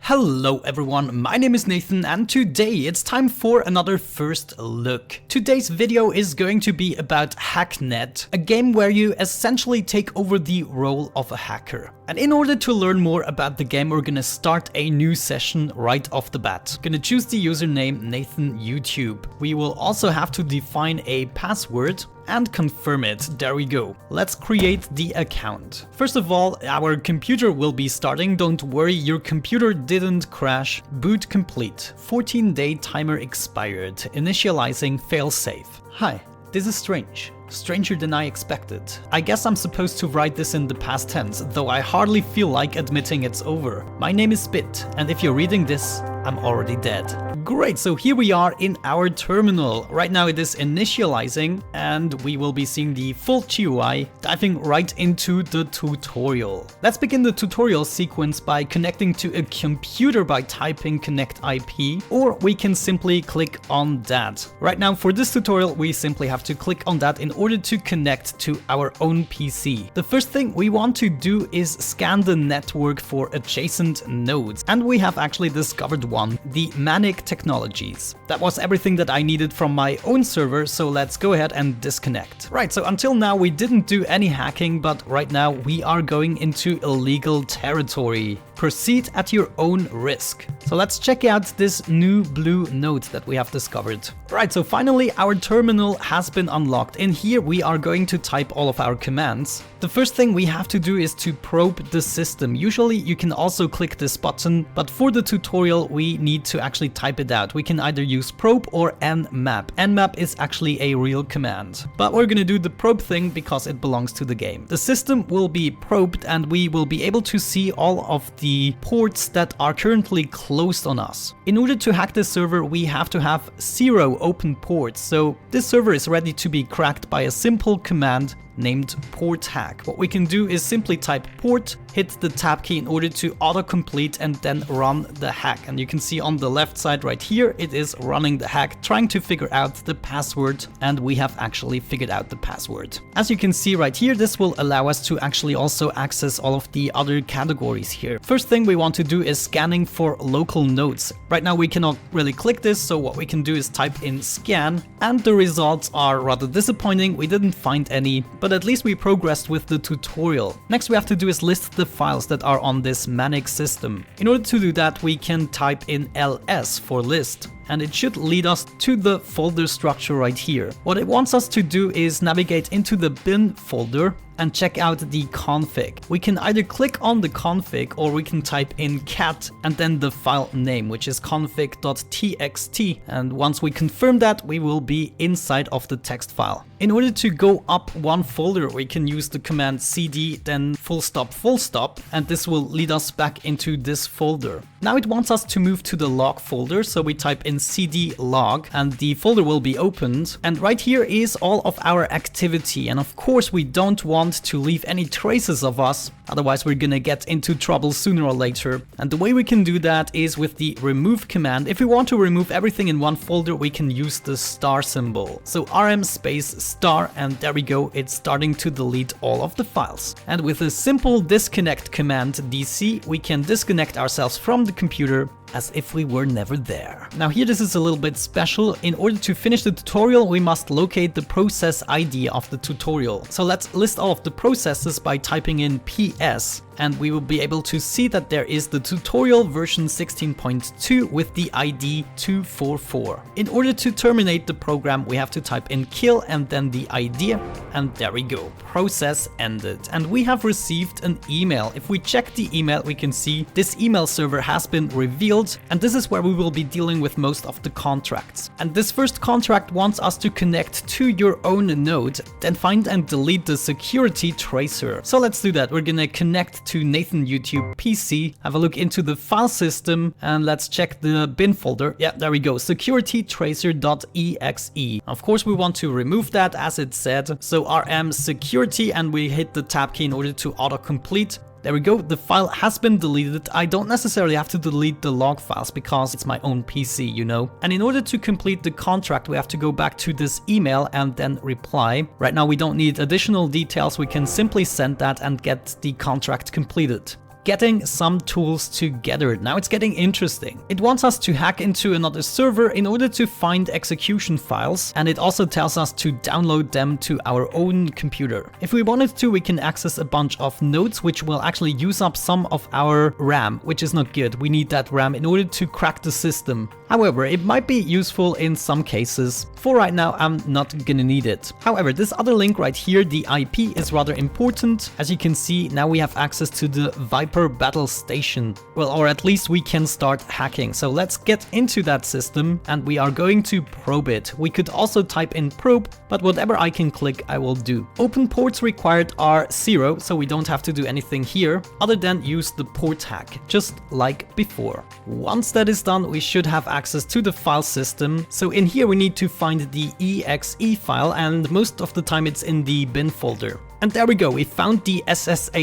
Hello everyone, my name is Nathan and today it's time for another first look. Today's video is going to be about Hacknet, a game where you essentially take over the role of a hacker. And in order to learn more about the game, we're gonna start a new session right off the bat. Gonna choose the username Nathan YouTube. We will also have to define a password and confirm it. There we go. Let's create the account. First of all, our computer will be starting. Don't worry, your computer didn't crash. Boot complete. 14-day timer expired. Initializing failsafe. Hi, this is strange. Stranger than I expected. I guess I'm supposed to write this in the past tense, though I hardly feel like admitting it's over. My name is Bit, and if you're reading this, I'm already dead. Great, so here we are in our terminal. Right now it is initializing, and we will be seeing the full GUI, diving right into the tutorial. Let's begin the tutorial sequence by connecting to a computer by typing connect IP, or we can simply click on that. Right now for this tutorial, we simply have to click on that in order to connect to our own PC. The first thing we want to do is scan the network for adjacent nodes, and we have actually discovered one, the Manic Technologies. That was everything that I needed from my own server, so let's go ahead and disconnect. Right, so until now we didn't do any hacking, but right now we are going into illegal territory. Proceed at your own risk. So let's check out this new blue node that we have discovered. Right, so finally our terminal has been unlocked. In here we are going to type all of our commands. The first thing we have to do is to probe the system. Usually you can also click this button, but for the tutorial we need to actually type it out. We can either use probe or nmap. Nmap is actually a real command, but we're gonna do the probe thing because it belongs to the game. The system will be probed and we will be able to see all of the ports that are currently closed on us. In order to hack this server, we have to have 0 open ports, so this server is ready to be cracked by a simple command named port hack. What we can do is simply type port, hit the tab key in order to autocomplete and then run the hack. And you can see on the left side right here, it is running the hack, trying to figure out the password, and we have actually figured out the password. As you can see right here, this will allow us to actually also access all of the other categories here. First thing we want to do is scanning for local nodes. Right now we cannot really click this, so what we can do is type in scan, and the results are rather disappointing. We didn't find any, but at least we progressed with the tutorial. Next we have to do is list the files that are on this Manic system. In order to do that, we can type in ls for list, and it should lead us to the folder structure right here. What it wants us to do is navigate into the bin folder and check out the config. We can either click on the config or we can type in cat and then the file name, which is config.txt. And once we confirm that, we will be inside of the text file. In order to go up one folder, we can use the command cd then full stop, and this will lead us back into this folder. Now it wants us to move to the log folder, so we type in cd log and the folder will be opened. And right here is all of our activity, and of course we don't want to leave any traces of us, otherwise we're gonna get into trouble sooner or later. And the way we can do that is with the remove command. If we want to remove everything in one folder, we can use the star symbol. So rm space star, and there we go, it's starting to delete all of the files. And with a simple disconnect command dc, we can disconnect ourselves from the computer as if we were never there. Now here this is a little bit special. In order to finish the tutorial, we must locate the process ID of the tutorial. So let's list all of the processes by typing in ps, and we will be able to see that there is the tutorial version 16.2 with the ID 244. In order to terminate the program, we have to type in kill and then the ID, and there we go, process ended. And we have received an email. If we check the email, we can see this email server has been revealed, and this is where we will be dealing with most of the contracts. And this first contract wants us to connect to your own node, then find and delete the security tracer. So let's do that. We're gonna connect to Nathan YouTube PC, have a look into the file system, and let's check the bin folder. Yeah, there we go, securitytracer.exe. Of course we want to remove that as it said, so rm security, and we hit the tab key in order to autocomplete. There we go, the file has been deleted. I don't necessarily have to delete the log files because it's my own PC, you know. And in order to complete the contract, we have to go back to this email and then reply. Right now we don't need additional details, we can simply send that and get the contract completed. getting some tools together. Now it's getting interesting. It wants us to hack into another server in order to find execution files, and it also tells us to download them to our own computer. If we wanted to, we can access a bunch of nodes, which will actually use up some of our RAM, which is not good. We need that RAM in order to crack the system. However, it might be useful in some cases. For right now, I'm not gonna need it. However, this other link right here, the IP, is rather important. As you can see, now we have access to the Viper battle station. Well, or at least we can start hacking. So let's get into that system and we are going to probe it. We could also type in probe, but whatever I can click, I will do. Open ports required are 0, so we don't have to do anything here other than use the port hack, just like before. Once that is done, we should have access to the file system. So in here we need to find the exe file, and most of the time it's in the bin folder. And there we go, we found the sshcrack.exe.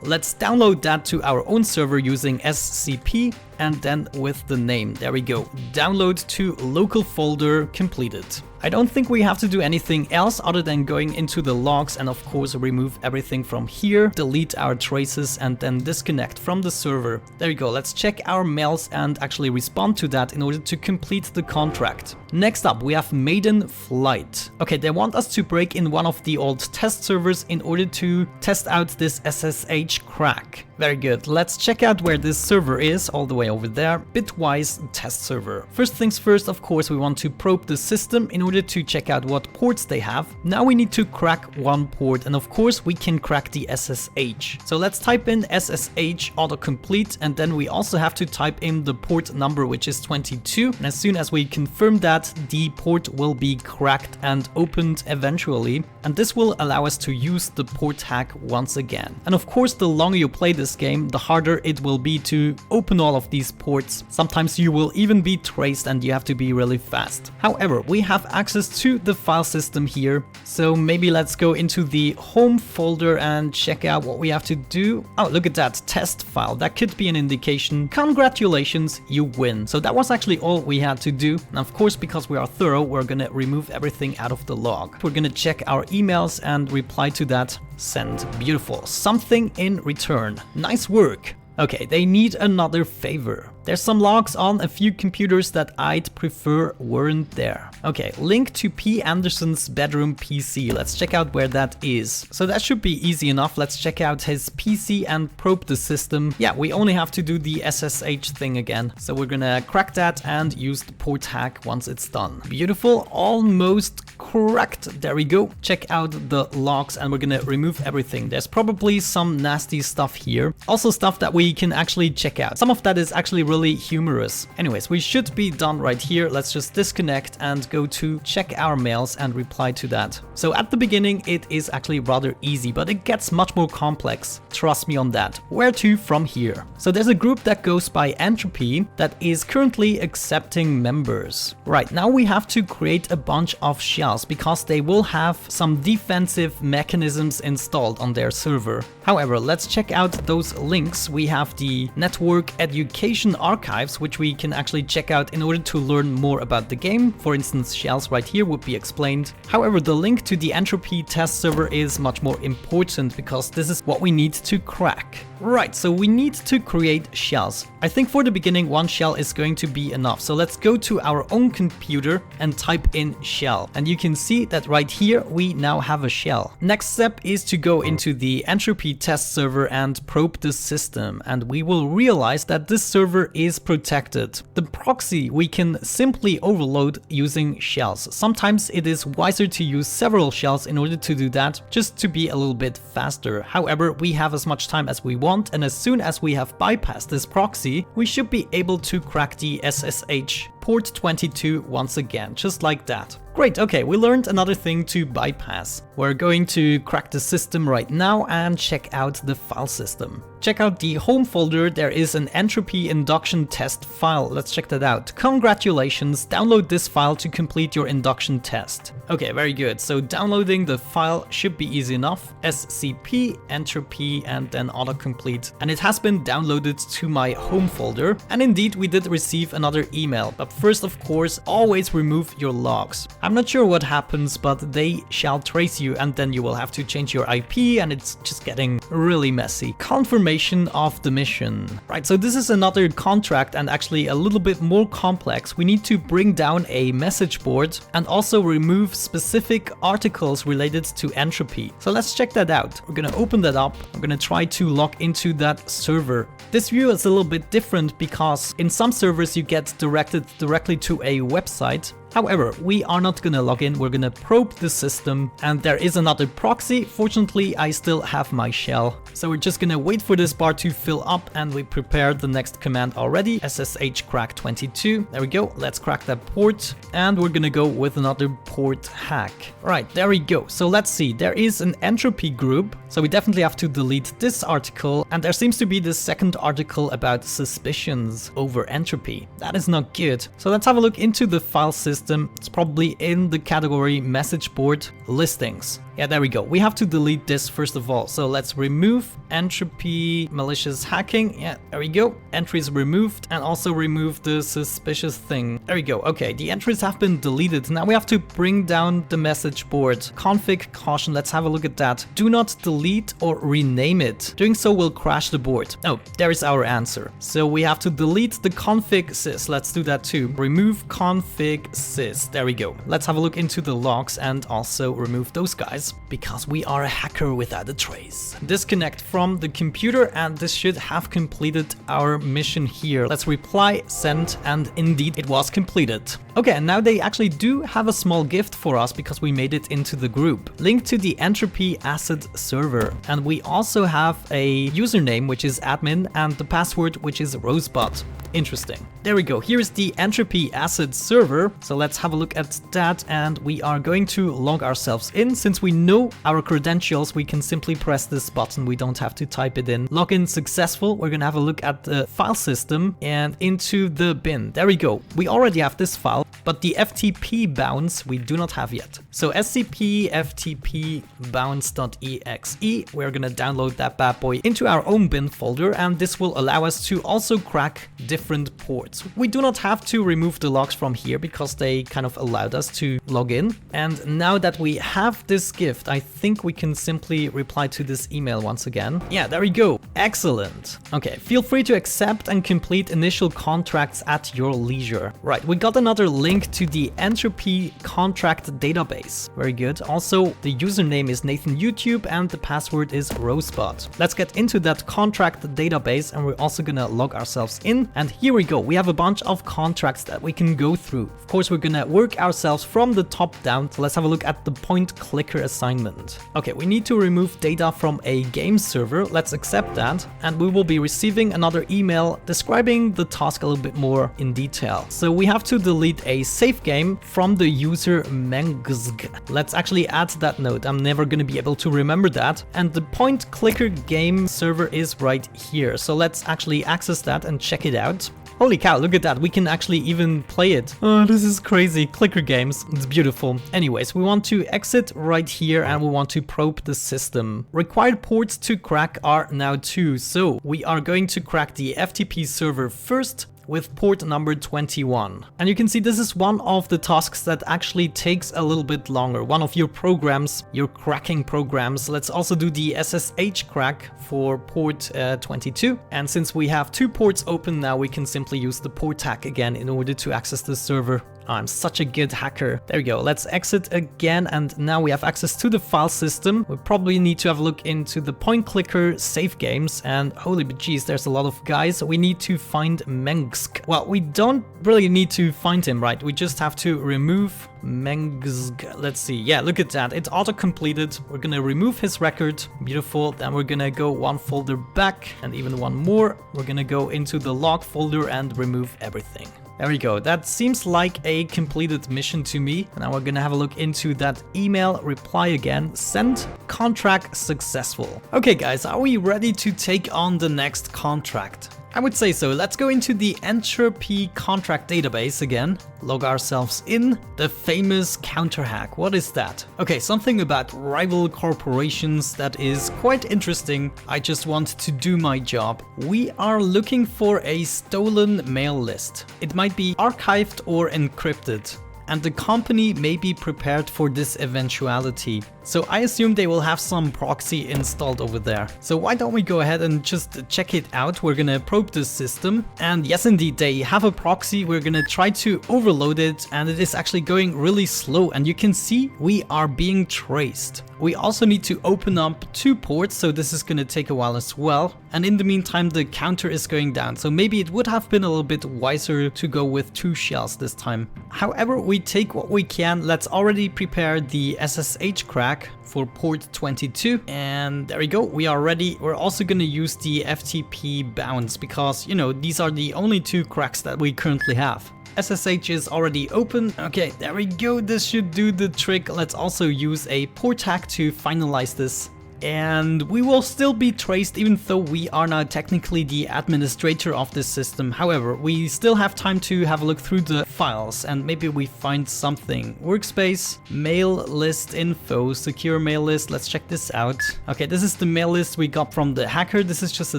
Let's download that to our own server using scp and then with the name. There we go, download to local folder completed. I don't think we have to do anything else other than going into the logs and of course remove everything from here, delete our traces and then disconnect from the server. There you go, let's check our mails and actually respond to that in order to complete the contract. Next up, we have Maiden Flight. Okay, they want us to break in one of the old test servers in order to test out this SSH crack. Very good, let's check out where this server is, all the way over there, Bitwise test server. First things first, of course, we want to probe the system in order to check out what ports they have. Now we need to crack one port, and of course we can crack the SSH. So let's type in SSH autocomplete, and then we also have to type in the port number, which is 22. And as soon as we confirm that, the port will be cracked and opened eventually. And this will allow us to use the port hack once again. And of course, the longer you play this game, the harder it will be to open all of these ports. Sometimes you will even be traced and you have to be really fast. However, we have access to the file system here. So maybe let's go into the home folder and check out what we have to do. Oh, look at that test file. That could be an indication. Congratulations, you win. So that was actually all we had to do. And of course, because we are thorough, we're gonna remove everything out of the log. We're gonna check our emails and reply to that. Send. Beautiful. Something in return. Nice work. Okay, they need another favor. There's some logs on a few computers that I'd prefer weren't there. Okay, link to P. Anderson's bedroom PC. Let's check out where that is. So that should be easy enough. Let's check out his PC and probe the system. Yeah, we only have to do the SSH thing again. So we're gonna crack that and use the port hack once it's done. Beautiful, almost cracked. There we go. Check out the logs and we're gonna remove everything. There's probably some nasty stuff here. Also stuff that we can actually check out. Some of that is actually really humorous. Anyways, we should be done right here. Let's just disconnect and go to check our mails and reply to that. So at the beginning, it is actually rather easy, but it gets much more complex. Trust me on that. Where to from here? So there's a group that goes by Entropy that is currently accepting members. Right, now we have to create a bunch of shells because they will have some defensive mechanisms installed on their server. However, let's check out those links. We have the network education archives, which we can actually check out in order to learn more about the game. For instance, shells right here would be explained. However, the link to the Entropy test server is much more important because this is what we need to crack. Right, so we need to create shells. I think for the beginning, one shell is going to be enough. So let's go to our own computer and type in shell. And you can see that right here, we now have a shell. Next step is to go into the Entropy test server and probe the system. And we will realize that this server is protected. The proxy we can simply overload using shells. Sometimes it is wiser to use several shells in order to do that, just to be a little bit faster. However, we have as much time as we want, and as soon as we have bypassed this proxy, we should be able to crack the SSH port 22 once again, just like that. Great, okay, we learned another thing to bypass. We're going to crack the system right now and check out the file system. Check out the home folder, there is an Entropy induction test file. Let's check that out. Congratulations, download this file to complete your induction test. Okay, very good. So downloading the file should be easy enough. scp entropy and then autocomplete. And it has been downloaded to my home folder. And indeed, we did receive another email, but But first, of course, always remove your logs. I'm not sure what happens, but they shall trace you and then you will have to change your IP and it's just getting really messy. Confirmation of the mission. Right, so this is another contract and actually a little bit more complex. We need to bring down a message board and also remove specific articles related to entropy. So let's check that out. We're gonna open that up. I'm gonna try to log into that server. This view is a little bit different because in some servers you get directed directly to a website. However, we are not gonna log in, we're gonna probe the system, and there is another proxy. Fortunately, I still have my shell. So we're just gonna wait for this bar to fill up, and we prepared the next command already, SSH crack 22. There we go, let's crack that port, and we're gonna go with another port hack. Right, there we go. So let's see, there is an entropy group, so we definitely have to delete this article, and there seems to be this second article about suspicions over entropy. That is not good. So let's have a look into the file system. It's probably in the category message board listings. Yeah, there we go. We have to delete this first of all. So let's remove entropy malicious hacking. Yeah, there we go. Entries removed and also remove the suspicious thing. There we go. Okay, the entries have been deleted. Now we have to bring down the message board. Config caution. Let's have a look at that. Do not delete or rename it. Doing so will crash the board. Oh, there is our answer. So we have to delete the config sys. Let's do that too. Remove config sys. There we go. Let's have a look into the logs and also remove those guys, because we are a hacker without a trace. Disconnect from the computer, and this should have completed our mission here. Let's reply, send, and indeed it was completed. Okay, and now they actually do have a small gift for us because we made it into the group. Link to the entropy acid server. And we also have a username, which is admin, and the password, which is rosebud. Interesting. There we go. Here's the entropy acid server. So let's have a look at that, and we are going to log ourselves in. Since we know our credentials, we can simply press this button. We don't have to type it in. Login successful. We're gonna have a look at the file system and into the bin. There we go. We already have this file, but the FTP bounce we do not have yet. So scp ftp bounce.exe. We're gonna download that bad boy into our own bin folder, and this will allow us to also crack different ports. We do not have to remove the logs from here because they kind of allowed us to log in. And now that we have this gift, I think we can simply reply to this email once again. Yeah, there we go. Excellent. Okay, feel free to accept and complete initial contracts at your leisure. Right, we got another link to the entropy contract database. Very good. Also, the username is Nathan YouTube and the password is Rosebud. Let's get into that contract database, and we're also gonna log ourselves in. And here we go. We have a bunch of contracts that we can go through. Of course, we're gonna work ourselves from the top down. So let's have a look at the point clicker assignment. Okay, we need to remove data from a game server. Let's accept that. And we will be receiving another email describing the task a little bit more in detail. So we have to delete a save game from the user Mengzg. Let's actually add that note. I'm never gonna be able to remember that. And the point clicker game server is right here. So let's actually access that and check it out. Holy cow, look at that. We can actually even play it. Oh, this is crazy. Clicker games. It's beautiful. Anyways, we want to exit right here and we want to probe the system. Required ports to crack are now 2. So we are going to crack the FTP server first with port number 21. And you can see this is one of the tasks that actually takes a little bit longer. One of your programs, your cracking programs. Let's also do the SSH crack for port 22. And since we have 2 ports open now, we can simply use the port hack again in order to access the server. I'm such a good hacker. There we go. Let's exit again, and now we have access to the file system. We probably need to have a look into the point clicker save games, and holy bejeez, there's a lot of guys. We need to find Mengzg. Well, we don't really need to find him, right? We just have to remove Mengzg. Let's see. Yeah, look at that. It's auto-completed. We're gonna remove his record. Beautiful. Then we're gonna go 1 folder back and even 1 more. We're gonna go into the log folder and remove everything. There we go. That seems like a completed mission to me. Now we're gonna have a look into that email, reply again, send, contract successful. Okay guys, are we ready to take on the next contract? I would say so. Let's go into the entropy contract database again. Log ourselves in. The famous counter hack. What is that? Okay, something about rival corporations that is quite interesting. I just want to do my job. We are looking for a stolen mail list. It might be archived or encrypted, and the company may be prepared for this eventuality. So I assume they will have some proxy installed over there. So why don't we go ahead and just check it out? We're gonna probe this system, and yes indeed, they have a proxy. We're gonna try to overload it, and it is actually going really slow, and you can see we are being traced. We also need to open up 2 ports, so this is gonna take a while as well. And in the meantime, the counter is going down, so maybe it would have been a little bit wiser to go with 2 shells this time. However, we take what we can. Let's already prepare the SSH crack for port 22, and there we go, we are ready. We're also going to use the FTP bounce because, you know, these are the only 2 cracks that we currently have. SSH is already open. Okay, there we go, this should do the trick. Let's also use a port hack to finalize this. And we will still be traced even though we are now technically the administrator of this system. However, we still have time to have a look through the files and maybe we find something. Workspace, mail list info, secure mail list. Let's check this out. Okay, this is the mail list we got from the hacker. This is just a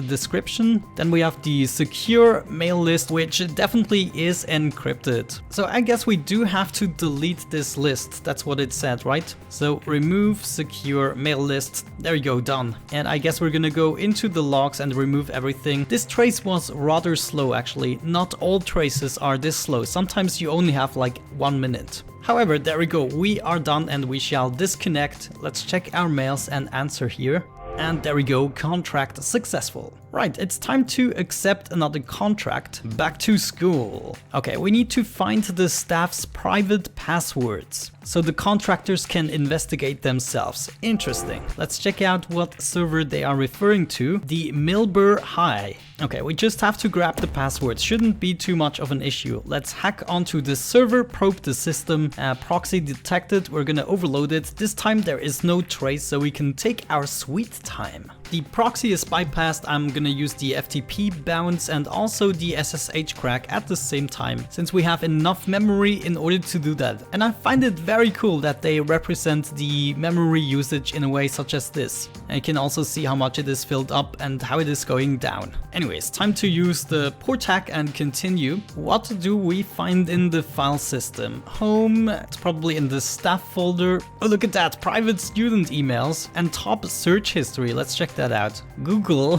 description. Then we have the secure mail list, which definitely is encrypted. So I guess we do have to delete this list. That's what it said, right? So remove secure mail list. There we go, done. And I guess we're gonna go into the logs and remove everything. This trace was rather slow actually. Not all traces are this slow. Sometimes you only have like 1 minute. However, there we go. We are done and we shall disconnect. Let's check our mails and answer here. And there we go, contract successful. Right, it's time to accept another contract. Back to school. Okay, we need to find the staff's private passwords so the contractors can investigate themselves. Interesting. Let's check out what server they are referring to. The Milbur High. Okay, we just have to grab the passwords. Shouldn't be too much of an issue. Let's hack onto the server, probe the system. Proxy detected. We're gonna overload it. This time there is no trace, so we can take our sweet time. The proxy is bypassed. I'm gonna use the FTP bounce and also the SSH crack at the same time, since we have enough memory in order to do that. And I find it very cool that they represent the memory usage in a way such as this. And you can also see how much it is filled up and how it is going down. Anyways, time to use the port hack and continue. What do we find in the file system? Home, it's probably in the staff folder. Oh, look at that, private student emails and top search history. Let's check that out. Google.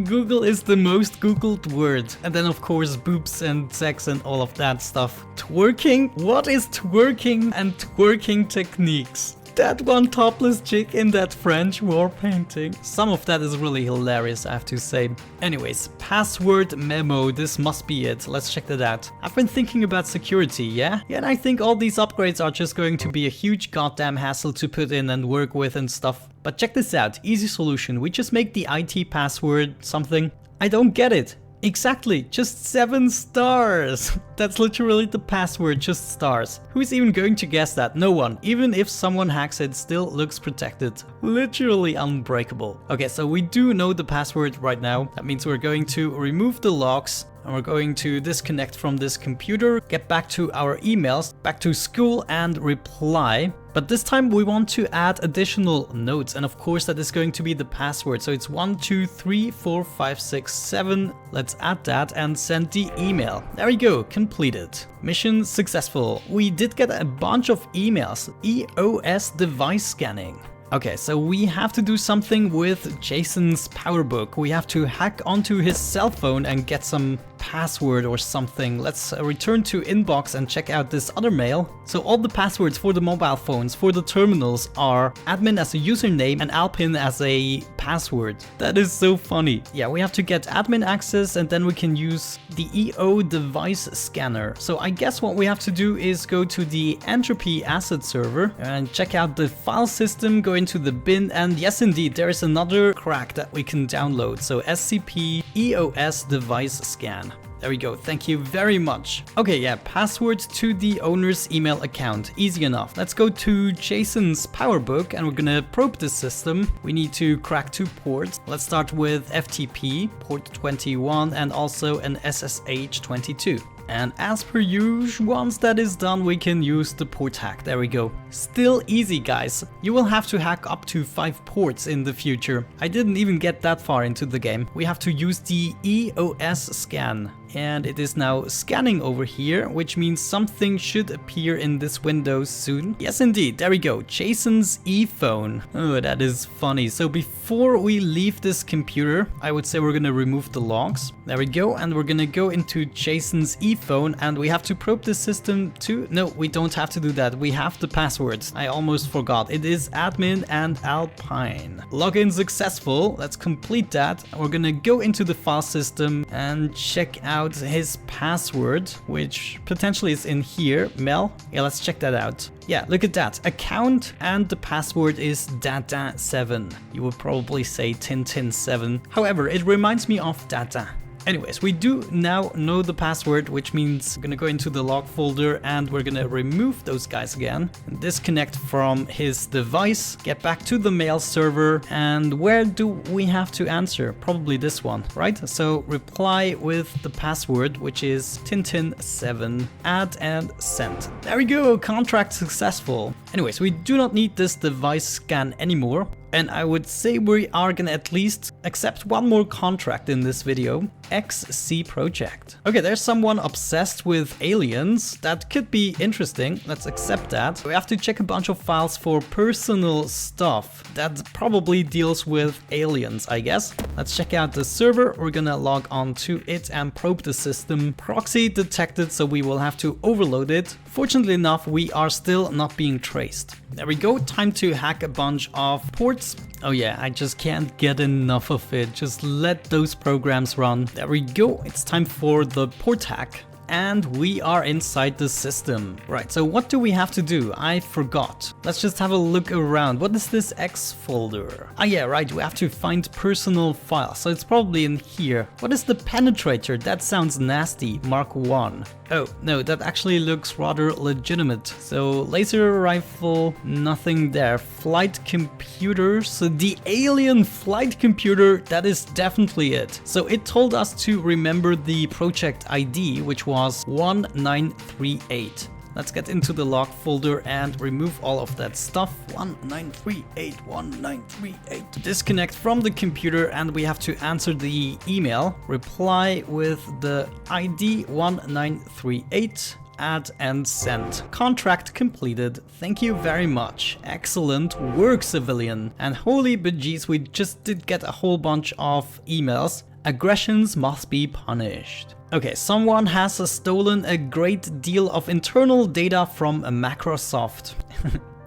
Google is the most googled word. And then of course boobs and sex and all of that stuff. Twerking? What is twerking and twerking techniques? That one topless chick in that French war painting. Some of that is really hilarious, I have to say. Anyways, password memo, this must be it. Let's check that out. I've been thinking about security, yeah? Yeah, and I think all these upgrades are just going to be a huge goddamn hassle to put in and work with and stuff. But check this out, easy solution. We just make the IT password something. I don't get it. Exactly, just 7 stars. That's literally the password, just stars. Who's even going to guess that? No one. Even if someone hacks it, still looks protected. Literally unbreakable. Okay, so we do know the password right now. That means we're going to remove the logs. And we're going to disconnect from this computer, get back to our emails, back to school and reply. But this time we want to add additional notes, and of course that is going to be the password. So it's 1, 2, 3, 4, 5, 6, 7. Let's add that and send the email. There we go, completed. Mission successful. We did get a bunch of emails. EOS device scanning. Okay, so we have to do something with Jason's PowerBook. We have to hack onto his cell phone and get some password or something. Let's return to inbox and check out this other mail. So all the passwords for the mobile phones, for the terminals are admin as a username and alpin as a password. That is so funny. Yeah, we have to get admin access and then we can use the EO device scanner. So I guess what we have to do is go to the entropy asset server and check out the file system, go into the bin, and yes indeed there is another crack that we can download. So SCP EOS device scan. There we go, thank you very much. Okay, yeah, password to the owner's email account. Easy enough. Let's go to Jason's PowerBook and we're gonna probe the system. We need to crack 2 ports. Let's start with FTP, port 21, and also an SSH 22. And as per usual, once that is done, we can use the port hack. There we go. Still easy, guys. You will have to hack up to 5 ports in the future. I didn't even get that far into the game. We have to use the EOS scan. And it is now scanning over here, which means something should appear in this window soon. Yes, indeed. There we go. Jason's e-phone. Oh, that is funny. So before we leave this computer, I would say we're going to remove the logs. There we go. And we're going to go into Jason's e-phone and we have to probe the system to... No, we don't have to do that. We have the passwords. I almost forgot. It is admin and Alpine. Login successful. Let's complete that. We're going to go into the file system and check out his password, which potentially is in here. Mel, yeah, let's check that out. Yeah, look at that. Account and the password is Data7. You would probably say Tintin7. However, it reminds me of Data. Anyways, we do now know the password, which means we're gonna go into the log folder and we're gonna remove those guys again, disconnect from his device, get back to the mail server, and where do we have to answer? Probably this one, right? So reply with the password, which is Tintin7, add and send. There we go, contract successful. Anyways, we do not need this device scan anymore. And I would say we are gonna at least accept one more contract in this video. XC project. Okay, there's someone obsessed with aliens. That could be interesting. Let's accept that. We have to check a bunch of files for personal stuff. That probably deals with aliens, I guess. Let's check out the server. We're gonna log on to it and probe the system. Proxy detected, so we will have to overload it. Fortunately enough, we are still not being traced. There we go, time to hack a bunch of ports. Oh yeah, I just can't get enough of it. Just let those programs run. There we go, it's time for the port hack. And we are inside the system. Right, so what do we have to do? I forgot. Let's just have a look around. What is this X folder? Ah yeah, right, we have to find personal files. So it's probably in here. What is the penetrator? That sounds nasty. Mark 1. Oh, no, that actually looks rather legitimate. So laser rifle, nothing there. Flight computer, so the alien flight computer, that is definitely it. So it told us to remember the project ID, which was 1938. Let's get into the log folder and remove all of that stuff. 1938. Disconnect from the computer and we have to answer the email. Reply with the ID 1938. Add and send. Contract completed. Thank you very much. Excellent work, civilian. And holy bejeez, we just did get a whole bunch of emails. Aggressions must be punished. Okay, someone has stolen a great deal of internal data from Microsoft.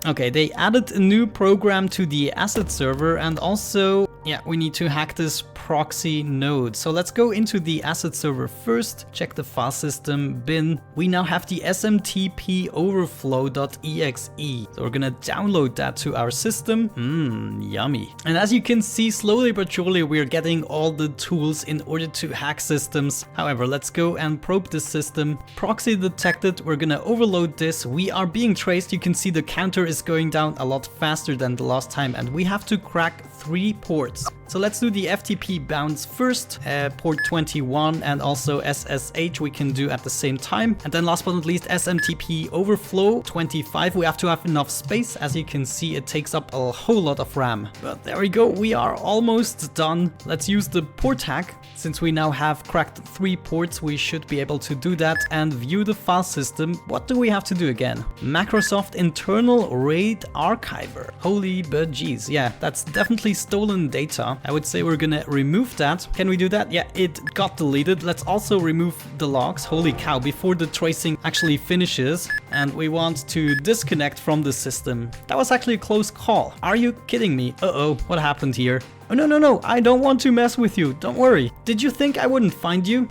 Okay, they added a new program to the asset server and also, yeah, we need to hack this proxy node. So let's go into the asset server first, check the file system bin. We now have the smtp overflow.exe. So we're gonna download that to our system. Yummy. And as you can see, slowly but surely we're getting all the tools in order to hack systems. However, let's go and probe the system. Proxy detected, we're gonna overload this. We are being traced. You can see the counter is going down a lot faster than the last time and we have to crack 3 ports. So let's do the FTP bounce first, port 21 and also SSH we can do at the same time. And then last but not least, SMTP overflow 25. We have to have enough space. As you can see, it takes up a whole lot of RAM. But there we go, we are almost done. Let's use the port hack. Since we now have cracked 3 ports, we should be able to do that and view the file system. What do we have to do again? Microsoft internal RAID archiver. Holy bejeez, yeah, that's definitely stolen data. I would say we're gonna remove that. Can we do that? Yeah, it got deleted. Let's also remove the logs. Holy cow, before the tracing actually finishes. And we want to disconnect from the system. That was actually a close call. Are you kidding me? Uh-oh, what happened here? Oh, no, I don't want to mess with you. Don't worry. Did you think I wouldn't find you?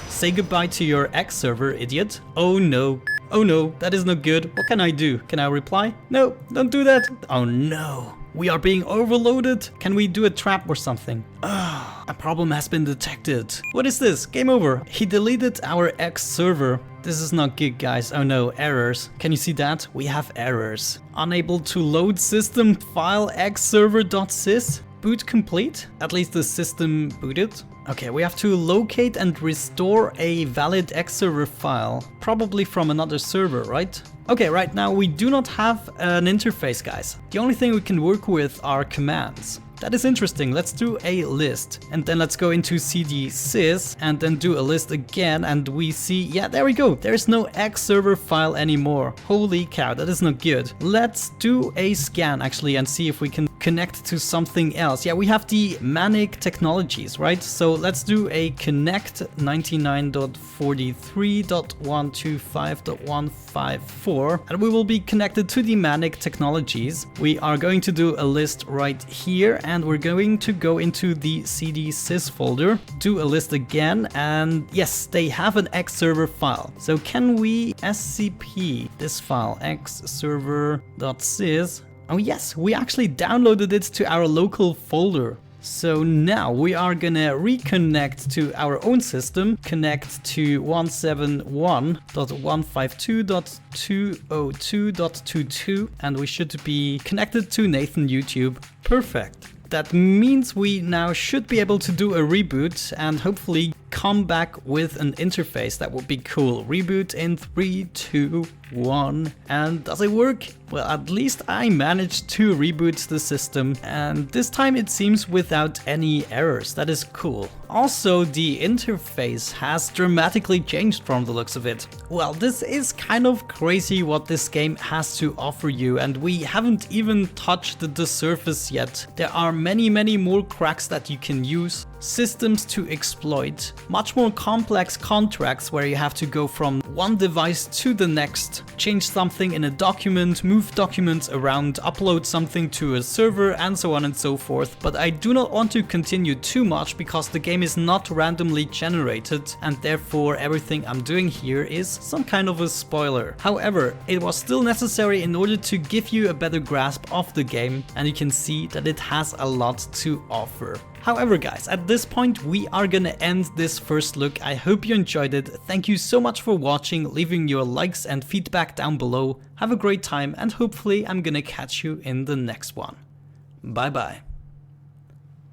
Say goodbye to your X server, idiot. Oh no. Oh no, that is not good. What can I do? Can I reply? No, don't do that. Oh no. We are being overloaded. Can we do a trap or something? A problem has been detected. What is this? Game over. He deleted our X server. This is not good, guys. Oh no, errors. Can you see that? We have errors. Unable to load system file xserver.sys. Boot complete? At least the system booted. Okay, we have to locate and restore a valid X server file. Probably from another server, right? Okay, right now we do not have an interface, guys. The only thing we can work with are commands. That is interesting. Let's do a list and then let's go into cd sys and then do a list again, and we see, yeah, there we go. There's no X server file anymore. Holy cow, that is not good. Let's do a scan actually and see if we can connect to something else. Yeah, we have the manic technologies, right? So let's do a connect 99.43.125.154 and we will be connected to the manic technologies. We are going to do a list right here and we're going to go into the cd sys folder, do a list again, and yes, they have an X server file. So can we scp this file xserver.sys? Oh yes, we actually downloaded it to our local folder. So now we are gonna reconnect to our own system, connect to 171.152.202.22, and we should be connected to Nathan YouTube. Perfect. That means we now should be able to do a reboot and hopefully come back with an interface. That would be cool. Reboot in 3, 2, 1. And does it work? Well, at least I managed to reboot the system, and this time it seems without any errors. That is cool. Also, the interface has dramatically changed from the looks of it. Well, this is kind of crazy what this game has to offer you, and we haven't even touched the surface yet. There are many more cracks that you can use, systems to exploit, much more complex contracts where you have to go from one device to the next, change something in a document, move documents around, upload something to a server, and so on and so forth. But I do not want to continue too much because the game is not randomly generated, and therefore everything I'm doing here is some kind of a spoiler. However, it was still necessary in order to give you a better grasp of the game, and you can see that it has a lot to offer. However, guys, at this point we are gonna end this first look. I hope you enjoyed it. Thank you so much for watching, leaving your likes and feedback down below. Have a great time, and hopefully I'm gonna catch you in the next one. Bye bye.